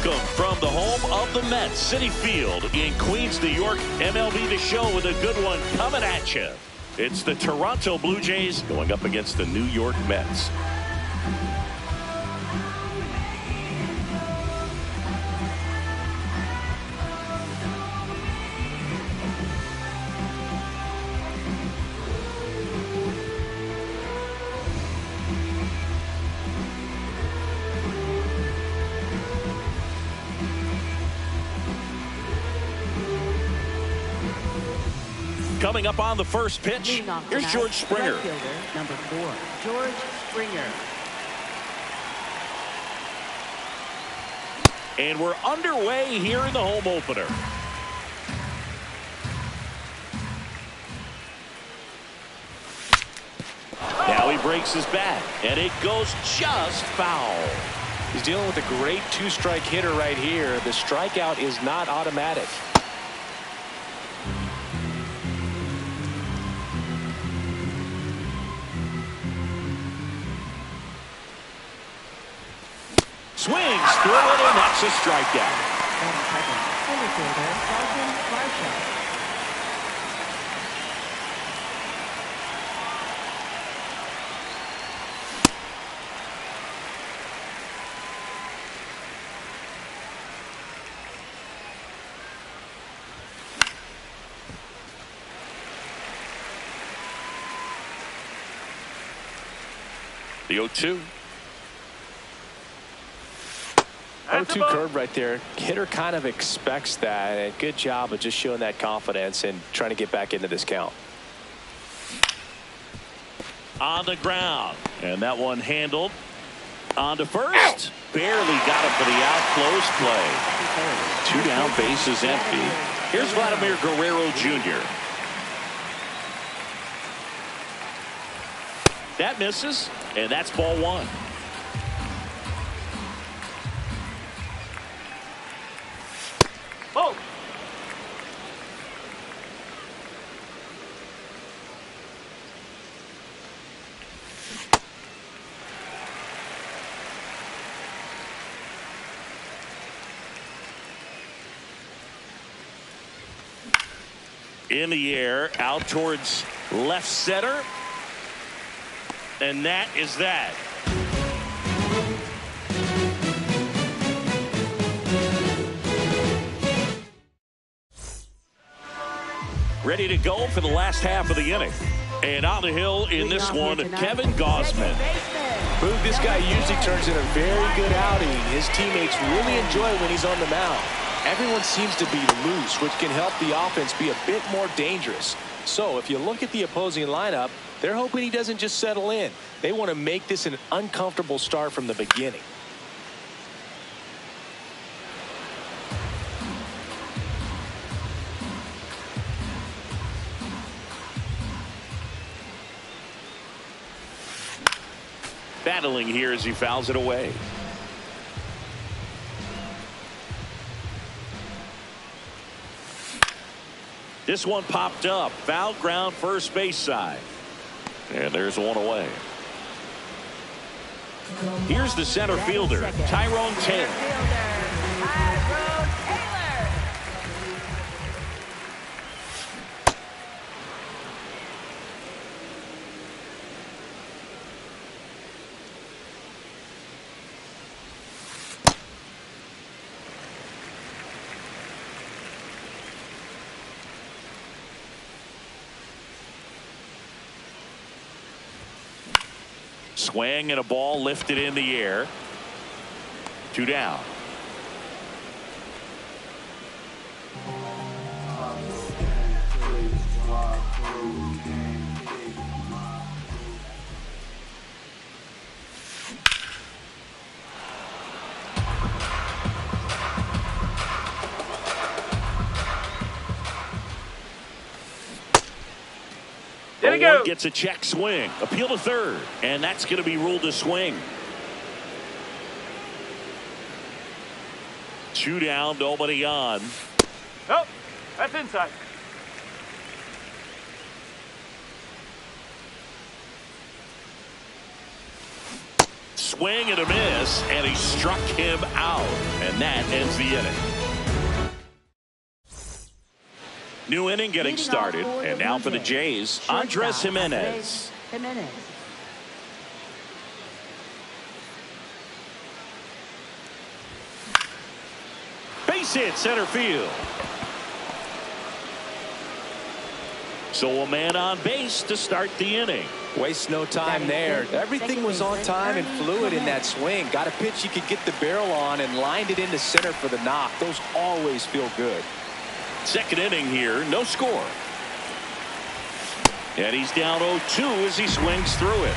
Welcome from the home of the Mets, Citi Field in Queens, New York. MLB The Show with a good one coming at you. It's the Toronto Blue Jays going up against the New York Mets. Coming up on the first pitch, here's George Springer. Right fielder, number 4, George Springer. And we're underway here in the home opener. Now he breaks his bat, and it goes just foul. He's dealing with a great two-strike hitter right here. The strikeout is not automatic. Swings through it, and that's a strikeout. Center fielder, Dalton Varsho. The 0-2. 0-2 curve right there. Hitter kind of expects that. And good job of just showing that confidence and trying to get back into this count. On the ground, and that one handled. On to first. Barely got him for the out. Close play. 2 down, bases empty. Here's Vladimir Guerrero Jr. That misses, and that's ball 1. Oh. In the air, out towards left center. And that is that. Ready to go for the last half of the inning. And on the hill in this one, Kevin Gausman. Boog, this guy usually turns in a very good outing. His teammates really enjoy when he's on the mound. Everyone seems to be loose, which can help the offense be a bit more dangerous. So if you look at the opposing lineup, they're hoping he doesn't just settle in. They want to make this an uncomfortable start from the beginning. Battling here as he fouls it away. This one popped up. Foul ground, first base side. And there's one away. Here's the center fielder, Tyrone Taylor. Swing and a ball lifted in the air. 2 down. There we go. Gets a check swing. Appeal to third. And that's going to be ruled a swing. 2 down, nobody on. Oh, that's inside. swing and a miss, and he struck him out. And that ends the inning. New inning getting started. And now for the Jays, Andres Gimenez. Base hit center field. So a man on base to start the inning. Waste no time there. Everything was on time and fluid in that swing. Got a pitch you could get the barrel on and lined it into center for the knock. Those always feel good. Second inning here, no score. And he's down 0-2 as he swings through it.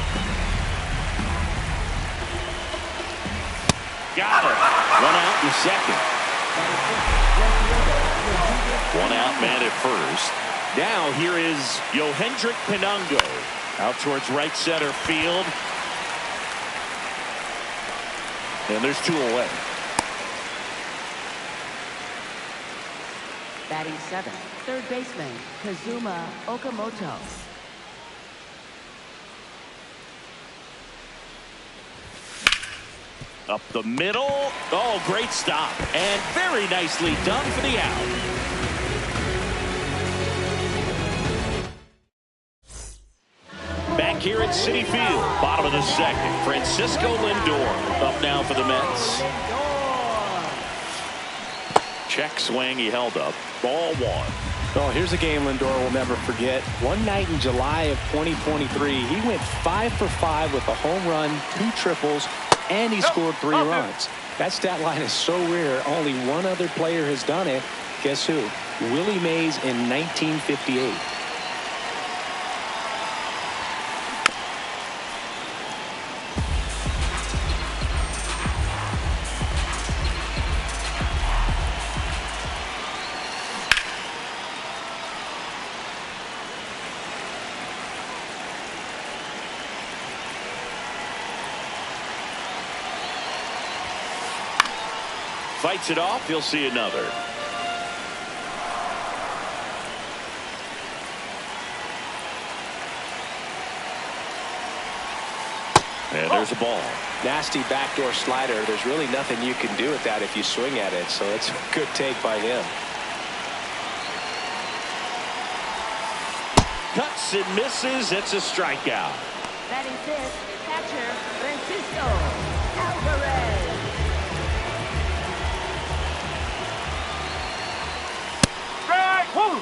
Got it. One out in second. One out man at first. Now here is Yohendrick Pinungo out towards right center field. And there's 2 away. Batting 7th, third baseman Kazuma Okamoto. Up the middle. Oh, great stop. And very nicely done for the out. Back here at Citi Field, bottom of the second, Francisco Lindor up now for the Mets. Check swing, he held up. Ball 1. Oh, here's a game Lindor will never forget. One night in July of 2023, he went 5 for 5 with a home run, 2 triples, and he scored 3 runs. That stat line is so rare, only one other player has done it. Guess who? Willie Mays in 1958. Fights it off. You'll see another. And there's a ball. Nasty backdoor slider. There's really nothing you can do with that if you swing at it. So it's a good take by him. Cuts and misses. It's a strikeout. Batting 5th, catcher Francisco Alvarez. Woo!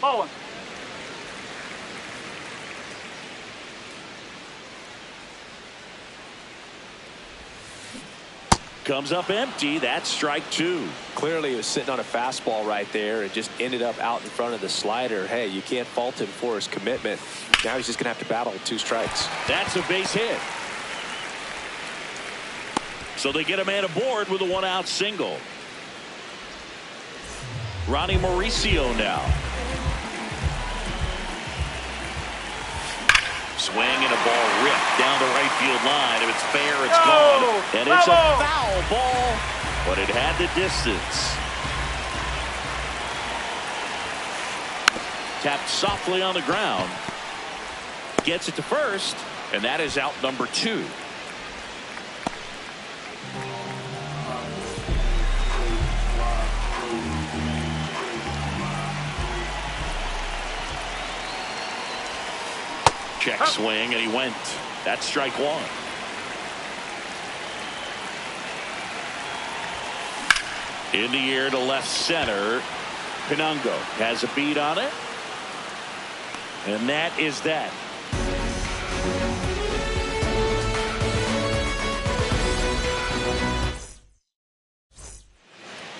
Ball 1. Comes up empty. That's strike 2. Clearly, he was sitting on a fastball right there and just ended up out in front of the slider. Hey, you can't fault him for his commitment. Now he's just going to have to battle with 2 strikes. That's a base hit. So they get a man aboard with a 1-out single. Ronnie Mauricio now. Swing and a ball ripped down the right field line. If it's fair, it's gone. And it's a foul ball, but it had the distance. Tapped softly on the ground. Gets it to first, and that is out number 2. Check swing, and he went. That's strike 1. In the air to left center. Pinungo has a beat on it. And that is that.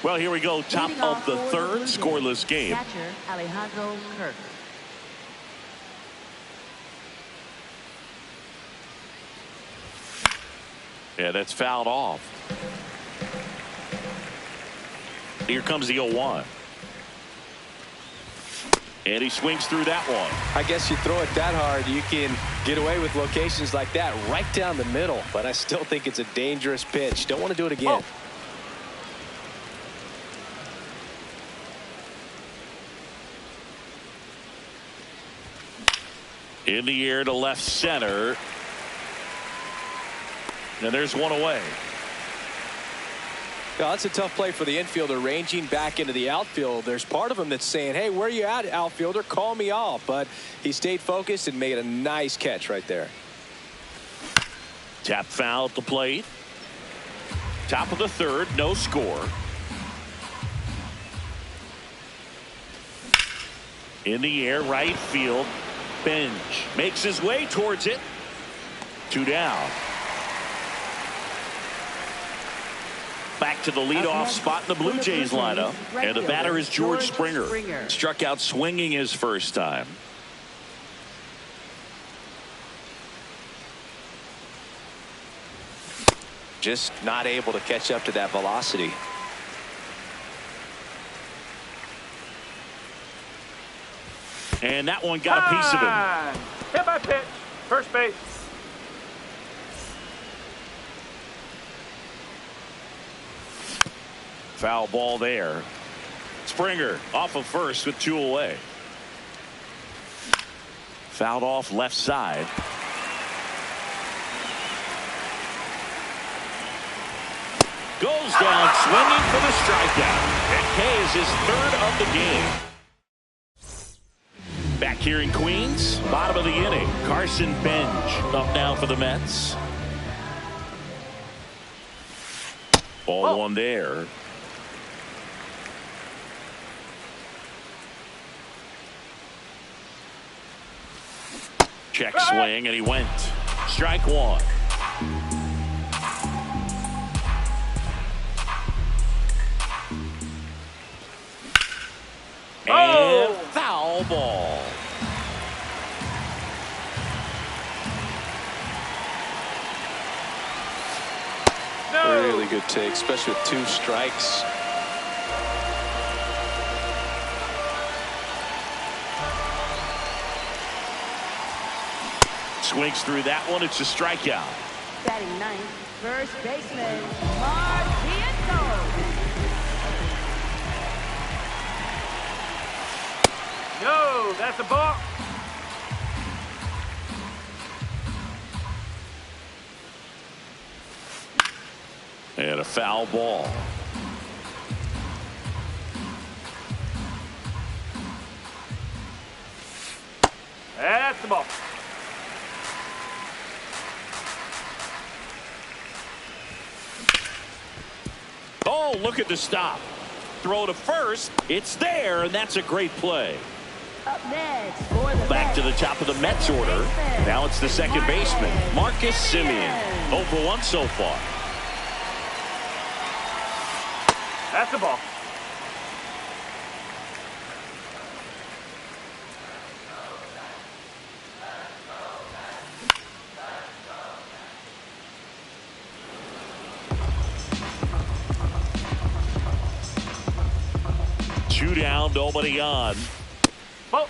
Well, here we go. Top of the third, scoreless game. Catcher Alejandro Kirk. Yeah, that's fouled off. Here comes the 0-1. And he swings through that one. I guess you throw it that hard, you can get away with locations like that right down the middle. But I still think it's a dangerous pitch. Don't want to do it again. In the air to left center. And there's one away. Well, that's a tough play for the infielder, ranging back into the outfield. There's part of him that's saying, hey, where are you at, outfielder? Call me off. But he stayed focused and made a nice catch right there. Tap foul at the plate. Top of the third, no score. In the air, right field. Benj makes his way towards it. 2 down. Back to the leadoff spot in the Blue Jays lineup. And the batter is George Springer. Struck out swinging his first time. Just not able to catch up to that velocity. And that one got a piece of him. Hit by pitch. First base. Foul ball there. Springer off of first with 2 away. Fouled off left side. Goes down swinging for the strikeout. And K is his 3rd of the game. Back here in Queens, bottom of the inning. Carson Benj up now for the Mets. Ball 1 there. Check swing, and he went. Strike 1. And foul ball. No. Really good take, especially with 2 strikes. Swings through that one. It's a strikeout. Batting ninth, first baseman, Mark Bianco. No, that's a ball. And a foul ball. That's the ball. Oh, look at the stop. Throw to first. It's there, and that's a great play. Up next for the Back to the Mets. top of the Mets order. Now it's the second baseman, Marcus Semien. 0 for 1 so far. That's the ball. Two down, nobody on. Ball.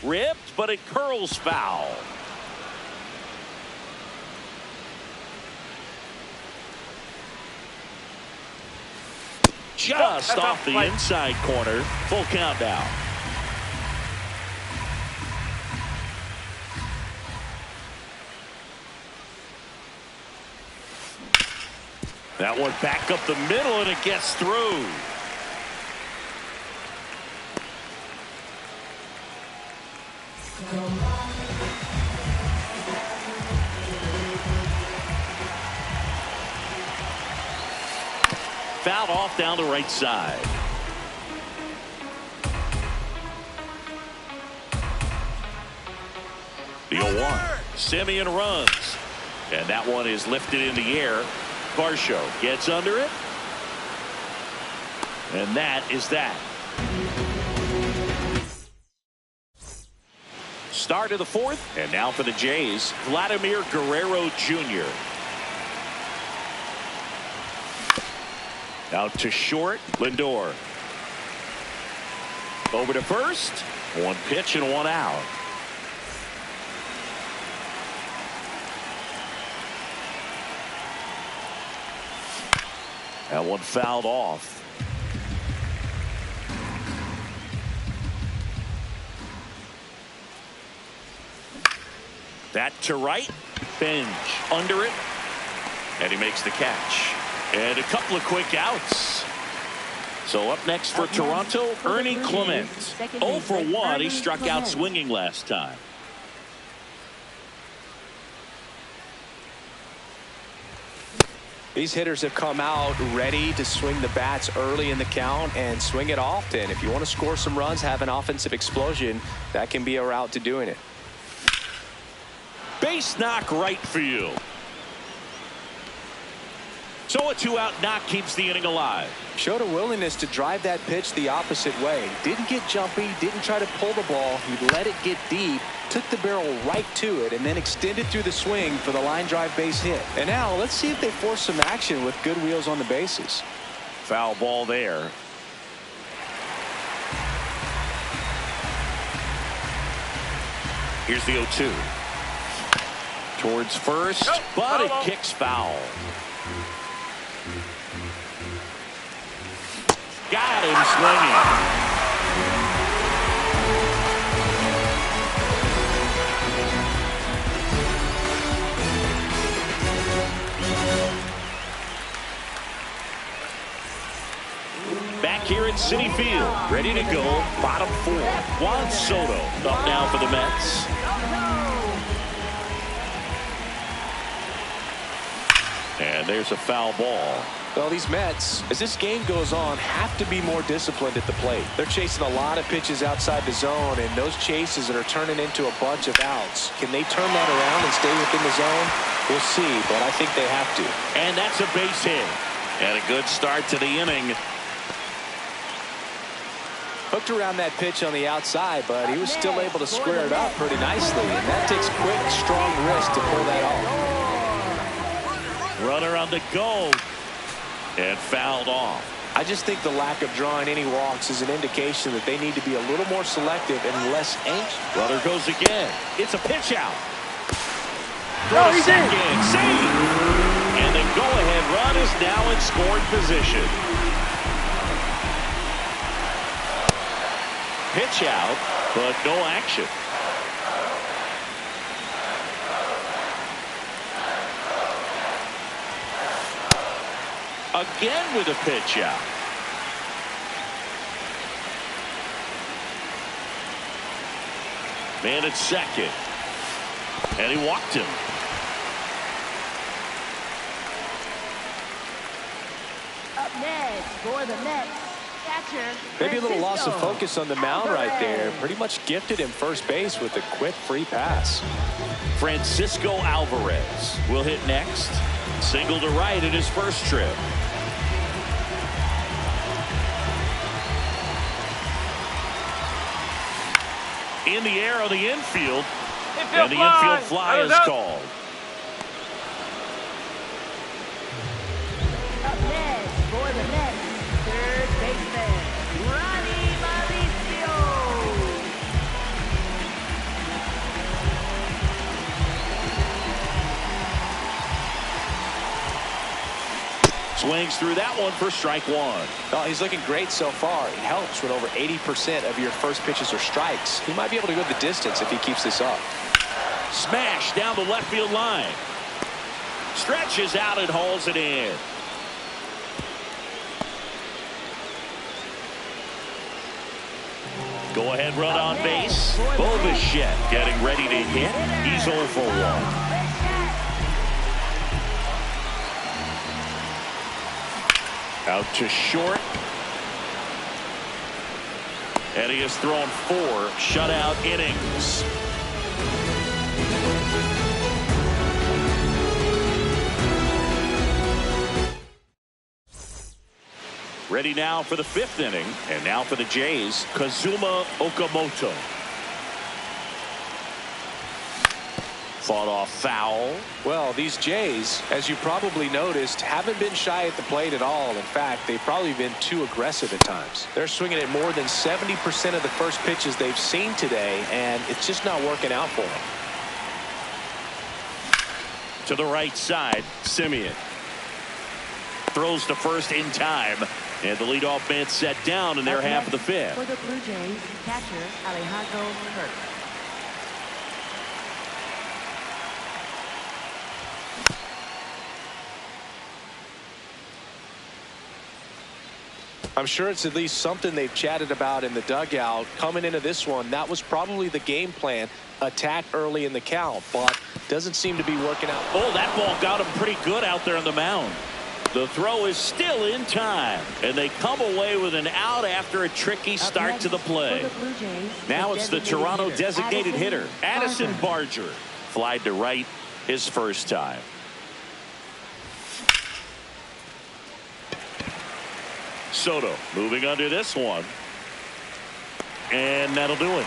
Ripped, but it curls foul. Just off the inside corner. Full count now. That one back up the middle, and it gets through. Fouled off down the right side. The 0-1. Semien runs. And that one is lifted in the air. Varsho gets under it. And that is that. Start of the 4th. And now for the Jays, Vladimir Guerrero Jr. Out to short, Lindor. Over to first. 1 pitch and 1 out. That one fouled off. That to right. Benj under it. And he makes the catch. And a couple of quick outs. So up next for Toronto, Ernie Clement. 0 for 1. He struck out swinging last time. These hitters have come out ready to swing the bats early in the count and swing it often. If you want to score some runs, have an offensive explosion, that can be a route to doing it. Base knock right field. So a 2-out knock keeps the inning alive. Showed a willingness to drive that pitch the opposite way. Didn't get jumpy, didn't try to pull the ball. He let it get deep, took the barrel right to it, and then extended through the swing for the line drive base hit. And now let's see if they force some action with good wheels on the bases. Foul ball there. Here's the 0-2. Towards first, but it kicks foul. Got him swinging. Back here at Citi Field, ready to go, bottom 4. Juan Soto up now for the Mets. And there's a foul ball. Well, these Mets, as this game goes on, have to be more disciplined at the plate. They're chasing a lot of pitches outside the zone, and those chases that are turning into a bunch of outs. Can they turn that around and stay within the zone? We'll see, but I think they have to. And that's a base hit. And a good start to the inning. Hooked around that pitch on the outside, but he was still able to square it up pretty nicely. And that takes quick, strong wrist to pull that off. Runner on the go. And fouled off. I just think the lack of drawing any walks is an indication that they need to be a little more selective and less anxious. Runner goes again. It's a pitch out. No, he's in. Save. And the go-ahead run is now in scoring position. Pitch out, but no action. Again with a pitch out. Man at second. And he walked him. Up next for the Mets, catcher. Maybe a little loss of Francisco focus on the mound right there. Alvarez. Pretty much gifted him first base with a quick free pass. Francisco Alvarez will hit next. Single to right in his first trip. In the air on the infield. And the infield fly is called. Up next for the Mets, third baseman, Ronnie Mauricio. Swings through that one for strike 1. Well, he's looking great so far. It helps when over 80% of your first pitches are strikes. He might be able to go the distance if he keeps this up. Smash down the left field line. Stretches out and hauls it in. Go ahead run on base. Bo Bichette getting ready to hit. He's 0 for 1. Out to short. And he has thrown 4 shutout innings. Ready now for the 5th inning. And now for the Jays, Kazuma Okamoto. Fought off foul. Well, these Jays, as you probably noticed, haven't been shy at the plate at all. In fact, they've probably been too aggressive at times. They're swinging at more than 70% of the first pitches they've seen today, and it's just not working out for them. To the right side, Simeon. throws to first in time. And the leadoff man set down in their half of the fifth. For the Blue Jays, catcher Alejandro Kirk. I'm sure it's at least something they've chatted about in the dugout. Coming into this one, that was probably the game plan. Attack early in the count, but doesn't seem to be working out. Oh, that ball got him pretty good out there on the mound. The throw is still in time, and they come away with an out after a tricky start to the play. Now it's the Toronto designated hitter, Addison Barger. Flied to right his first time. Soto moving under this one. And that'll do it.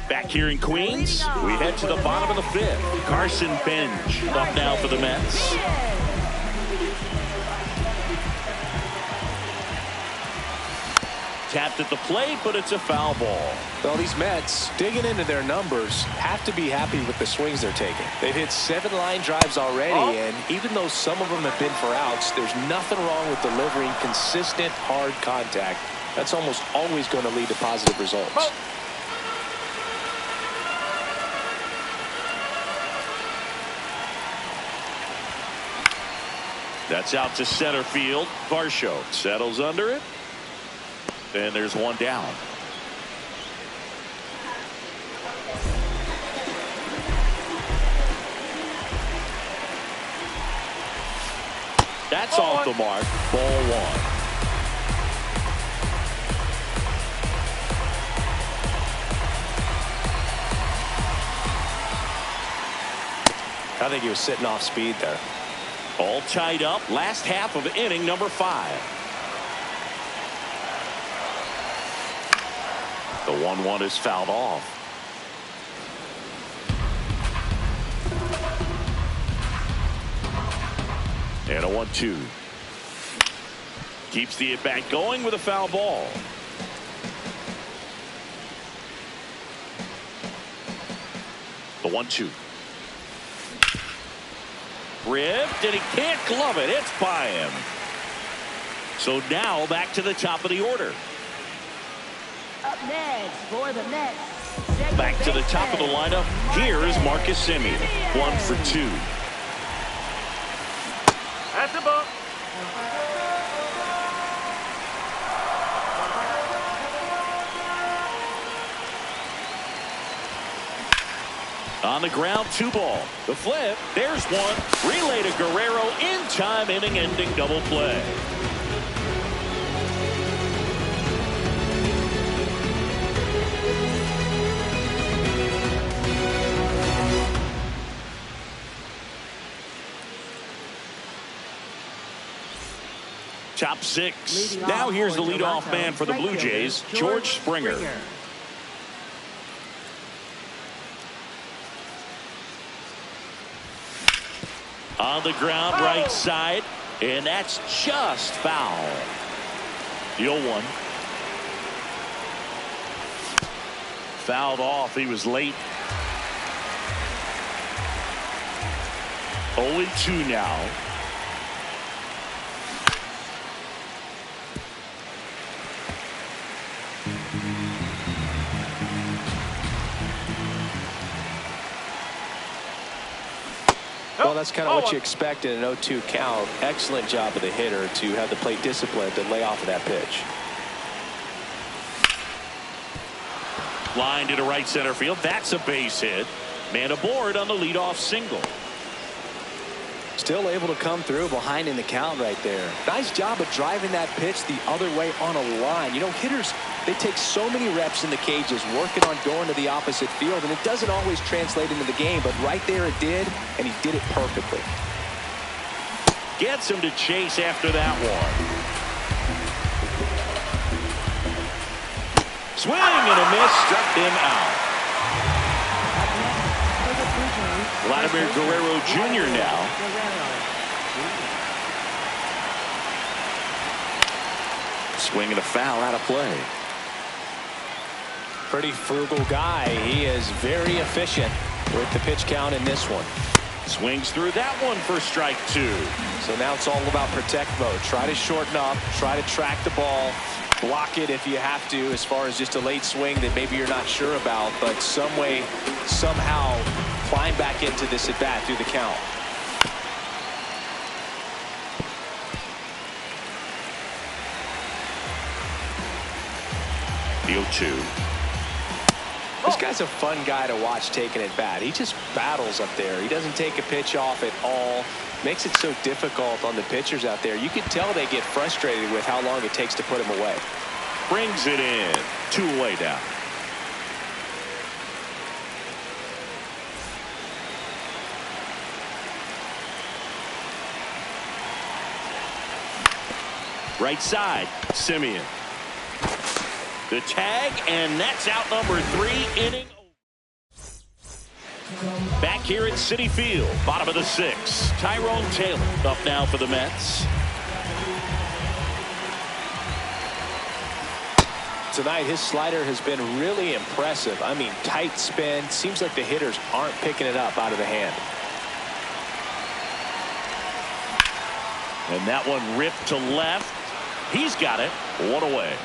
Back here in Queens, we head to the bottom of the fifth. Carson Bench up now for the Mets. Tapped at the plate, but it's a foul ball. Well, these Mets, digging into their numbers, have to be happy with the swings they're taking. They've hit 7 line drives already, and even though some of them have been for outs, there's nothing wrong with delivering consistent, hard contact. That's almost always going to lead to positive results. That's out to center field. Varsho settles under it. And there's one down. That's off the mark. Ball one. I think he was sitting off speed there. All tied up. Last half of inning number 5. The 1-1 is fouled off. And a 1-2. Keeps the at-bat going with a foul ball. The 1-2. Ripped, and he can't glove it. It's by him. So now back to the top of the order. Up next for the Mets. Back to the top of the lineup. Here is Marcus Semien. 1 for 2. That's the ball. On the ground, 2 ball. The flip. There's one. Relay to Guerrero in time, inning-ending double play. Top 6. Now here's the leadoff man for the Blue Jays, George Springer. On the ground, right side, and that's just foul. The 0-1. Fouled off. He was late. 0-2 now. Well, that's kind of what you expect in an 0-2 count. Excellent job of the hitter to have the plate discipline to lay off of that pitch. Line to right center field. That's a base hit. Man aboard on the leadoff single. Still able to come through behind in the count right there. Nice job of driving that pitch the other way on a line. You know, hitters, they take so many reps in the cages working on going to the opposite field, and it doesn't always translate into the game, but right there it did, and he did it perfectly. Gets him to chase after that one. Swing and a miss, struck him out. Vladimir Guerrero Jr. now. 2 Swing and a foul out of play. Pretty frugal guy. He is very efficient with the pitch count in this one. Swings through that one for strike 2. So now it's all about protect mode. Try to shorten up, try to track the ball, block it if you have to, as far as just a late swing that maybe you're not sure about, but some way, somehow climb back into this at bat through the count. The 0-2. This guy's a fun guy to watch taking at bat. He just battles up there. He doesn't take a pitch off at all. Makes it so difficult on the pitchers out there. You can tell they get frustrated with how long it takes to put him away. Brings it in. 2 away now. Right side, Simeon. The tag, and that's out number 3, inning. Back here at Citi Field, bottom of the 6th. Tyrone Taylor up now for the Mets. Tonight, his slider has been really impressive. I mean, tight spin. Seems like the hitters aren't picking it up out of the hand. And that one ripped to left. He's got it. 1 away.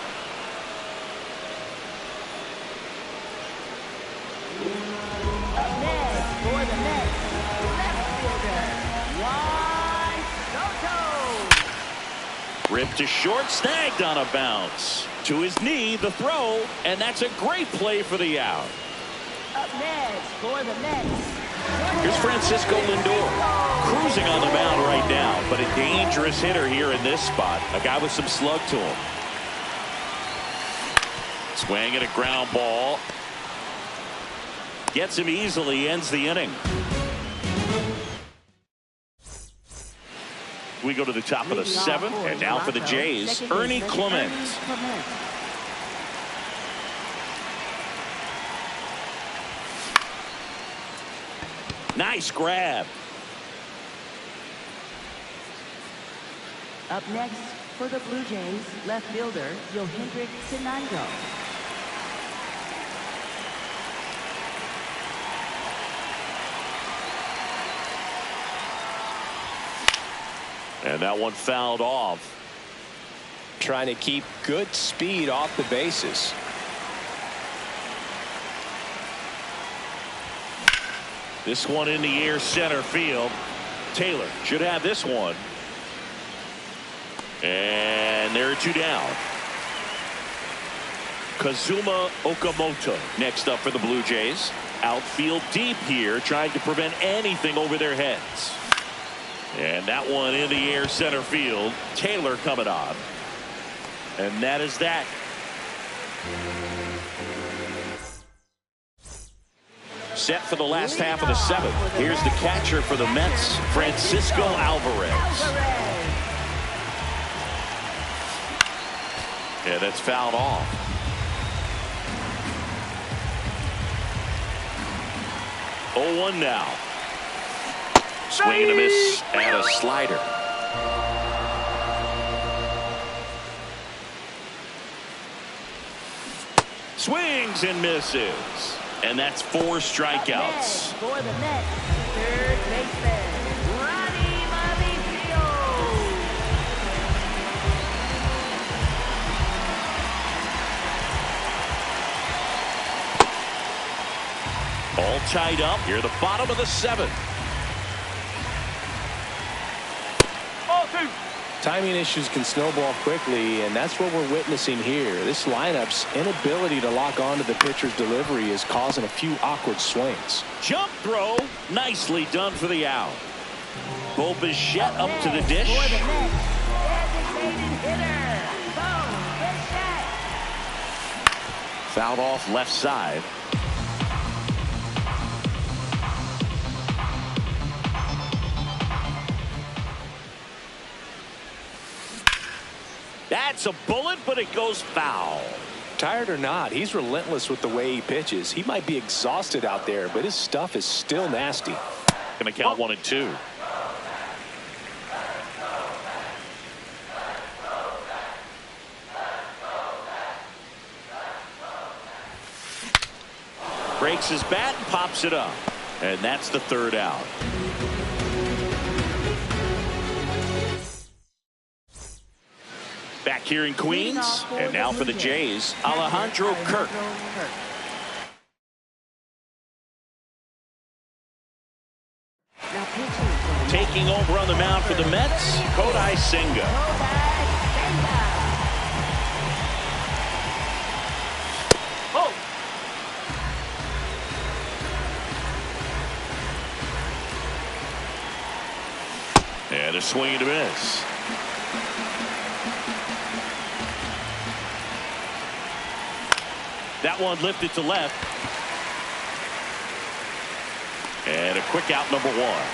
Up next for the Mets, left fielder, Juan Soto. Ripped to short, snagged on a bounce. To his knee, the throw, and that's a great play for the out. Up next for the Mets. Here's Francisco Lindor, cruising on the mound right now, but a dangerous hitter here in this spot. A guy with some slug to him. Swing at a ground ball. Gets him easily, ends the inning. We go to the top of the 7th, and now for the Jays, Ernie Clement. Nice grab. Up next for the Blue Jays, left fielder, Yohendrick Sinango. And that one fouled off. Trying to keep good speed off the bases. This one in the air, center field. Taylor should have this one. And there are 2 down. Kazuma Okamoto next up for the Blue Jays. Outfield deep here, trying to prevent anything over their heads. And that one in the air, center field. Taylor coming on. And that is that. Set for the last half of the 7th. Here's the catcher for the Mets, Francisco Alvarez. Yeah, that's fouled off. Oh, 1 now. Swing and a miss and a slider. Swings and misses. And that's 4 strikeouts. For the Mets, third baseman, Ronnie Mauricio. All tied up here at the bottom of the 7th. Timing issues can snowball quickly, and that's what we're witnessing here. This lineup's inability to lock onto the pitcher's delivery is causing a few awkward swings. Jump throw, nicely done for the out. Bo Bichette up to the dish. For the Mets, designated hitter, Bo Bichette. Fouled off left side. That's a bullet, but it goes foul. Tired or not, he's relentless with the way he pitches. He might be exhausted out there, but his stuff is still nasty. Gonna count 1 and 2. breaks his bat and pops it up. And that's the third out. Back here in Queens, and now for the Jays, Alejandro Kirk. Taking over on the mound for the Mets, Kodai Senga. Oh. And a swing and a miss. That one lifted to left. And a quick out, number one.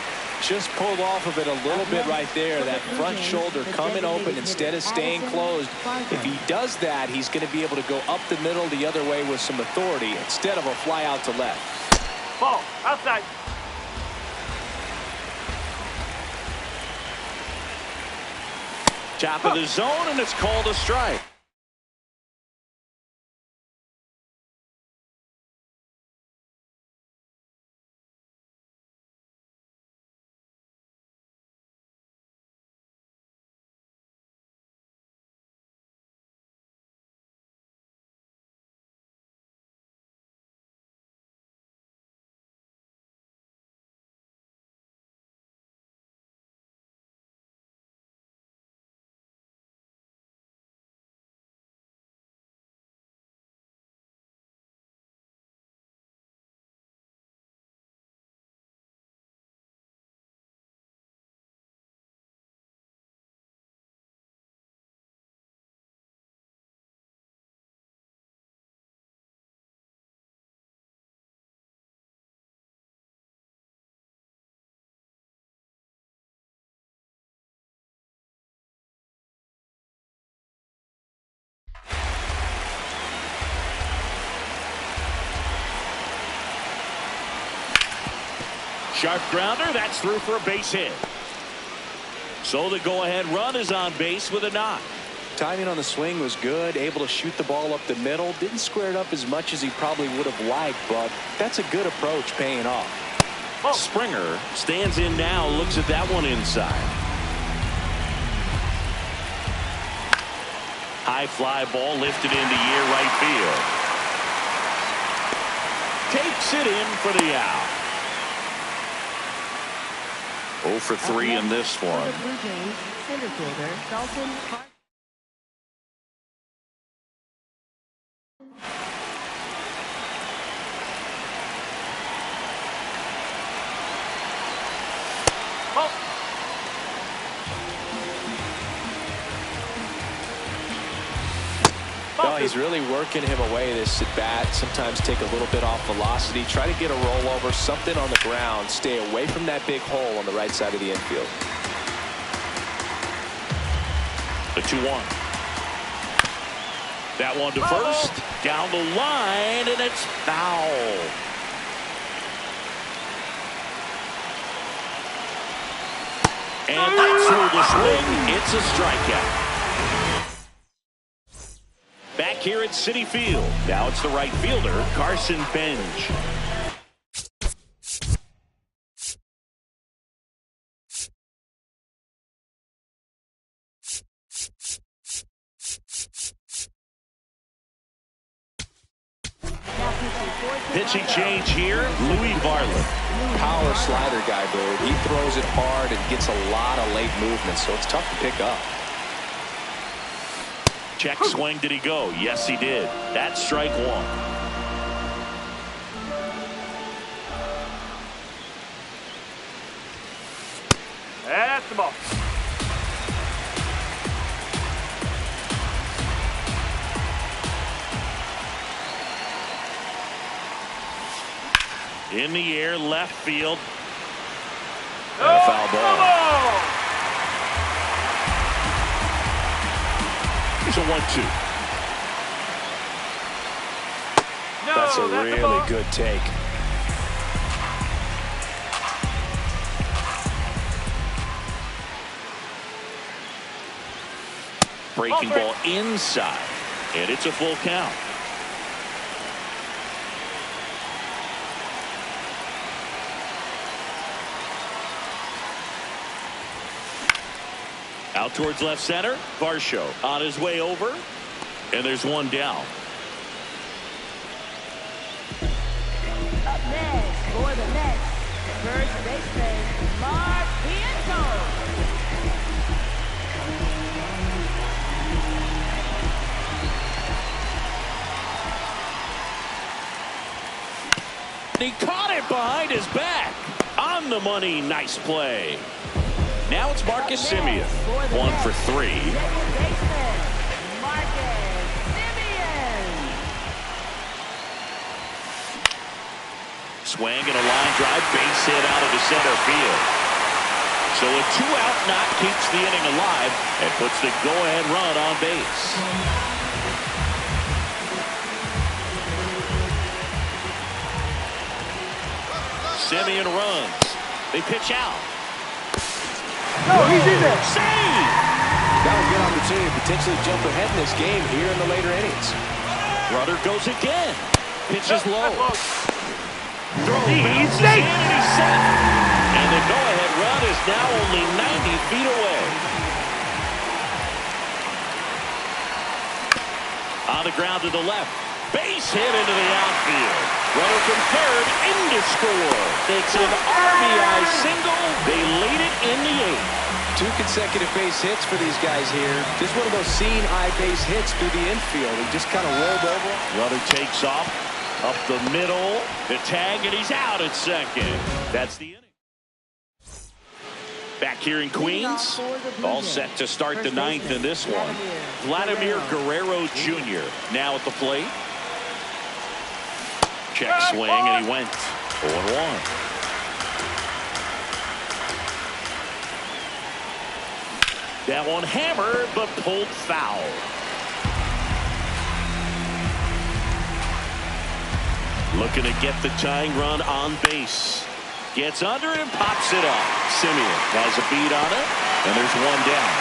Just pulled off of it a little bit right there. That front shoulder coming open instead of staying closed. If he does that, he's going to be able to go up the middle the other way with some authority instead of a fly out to left. Ball outside. Top of the zone, and it's called a strike. Sharp grounder, that's through for a base hit. So the go-ahead run is on base with a knock. Timing on the swing was good, able to shoot the ball up the middle. Didn't square it up as much as he probably would have liked, but that's a good approach paying off. Oh. Springer stands in now, looks at that one inside. High fly ball lifted into near right field. Takes it in for the out. 0 for 3 in this one. The Blue Jays center fielder Dalton Hart. No, he's really working him away this at bat. Sometimes take a little bit off velocity. Try to get a rollover, something on the ground. Stay away from that big hole on the right side of the infield. The 2-1. That one to first. Down the line, and it's foul. And that's through the swing. It's a strikeout. Back here at Citi Field. Now it's the right fielder, Carson Bench. Pitching change here, Louis Varland. Power slider guy, Bird. He throws it hard and gets a lot of late movement, so it's tough to pick up. Check swing, did he go? Yes, he did. That's strike one. That's the ball. In the air, left field. And a foul ball. It's a 1-2. That's a really good take. Breaking ball inside, and it's a full count. Out towards left center. Varsho on his way over. And there's one down. Up next for the Mets, first baseman, Mark Piento. He caught it behind his back. On the money. Nice play. Now it's Marcus Semien. 1 for 3. Second baseman, Marcus Semien. Swing and a line drive. Base hit out into center field. So a 2-out knock keeps the inning alive and puts the go-ahead run on base. Semien runs. They pitch out. No, he's in there. Save! Got a good opportunity to potentially jump ahead in this game here in the later innings. Runner goes again. Pitches low. Throw He's bounces safe. in and he's set. And the go-ahead run is now only 90 feet away. On the ground to the left. Base hit into the outfield. Runner from third in to score. It's an RBI single. They lead it in the 8th. 2 consecutive base hits for these guys here. Just one of those seeing eye base hits through the infield. He just kind of rolled over. Runner takes off up the middle. The tag, and he's out at second. That's the inning. Back here in Queens, all set to start the 9th in this one. Vladimir Guerrero Jr. now at the plate. Check swing, and he went 0-1. That one hammered, but pulled foul. Looking to get the tying run on base. Gets under and pops it up. Semien has a beat on it, and there's one down.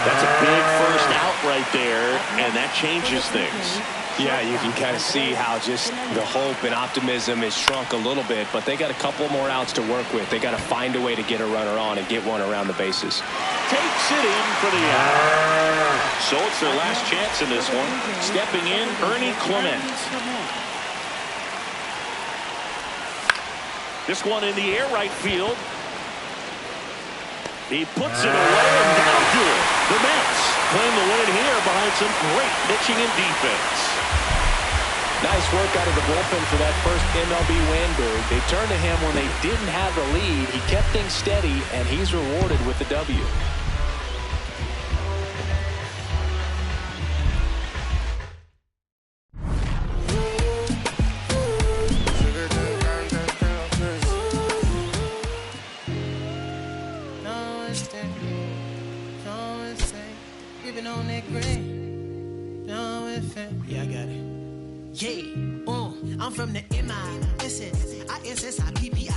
That's a big first out right there, and that changes things. Yeah, you can kind of see how just the hope and optimism is shrunk a little bit, but they got a couple more outs to work with. They got to find a way to get a runner on and get one around the bases. Takes it in for the out. So it's their last chance in this one. Stepping in, Ernie Clement. This one in the air, right field. He puts it away, and now good. The Mets claim the win here behind some great pitching and defense. Nice work out of the bullpen for that first MLB win, Berg. They turned to him when they didn't have the lead. He kept things steady, and he's rewarded with the W. On that green, yeah, I got it. Yeah, I'm from the MI, SS, ISSIPPI.